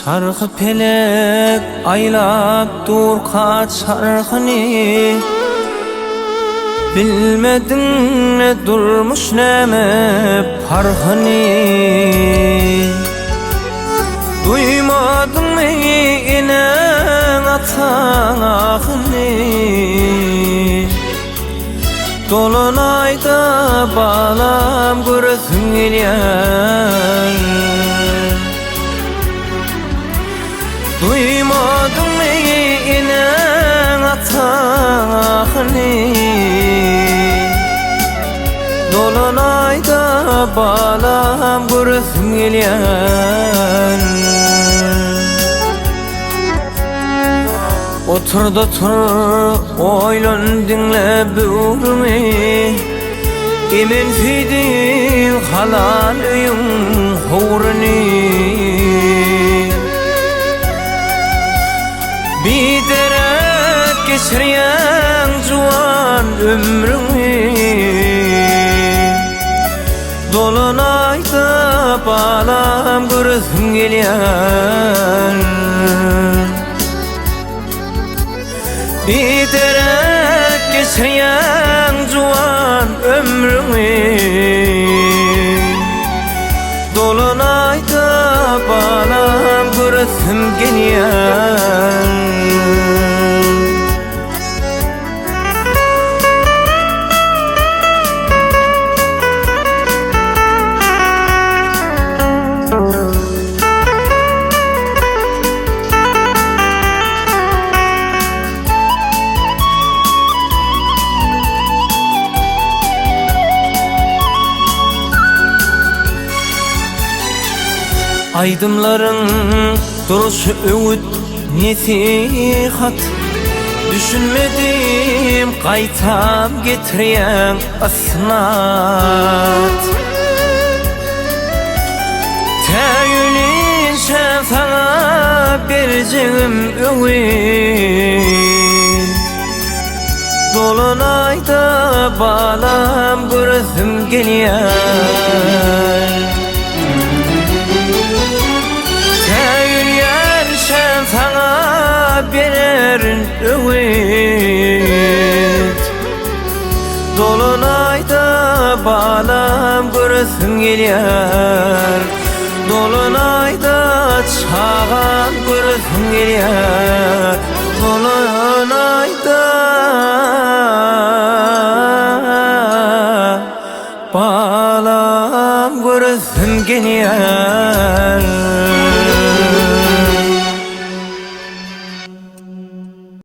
Çarkı pelek aylap dur kaç çarkını, bilmedin ne durmuş neme parhını. Duymadın mı inen atan ahını, dolunayda bağlam görürsün ilyan. Duymadın mı inen atan ahını, dolunayda bağlam görürsün ilyan. Otur da tur oylun dinle bürümü, emin fidin halal öyün hurni. Bir deret geçiriyen juan ömrümü, dolunayda bağlam görürsün gelyen. Bir deret geçiriyen juan ömrümü, dolunayda bağlam görürsün gelyen. Aydımların duruşu öğüt nesihat, düşünmedim kaytam getiren asnat. Teyülünce sana vereceğim öğüt, dolunayda bağlam görürsün gelyen. Sana vererin öğüt, dolunayda bağlam görürsün gelyen. Dolunayda çağan görürsün gelyen. Dolunayda bağlam görürsün gelyen.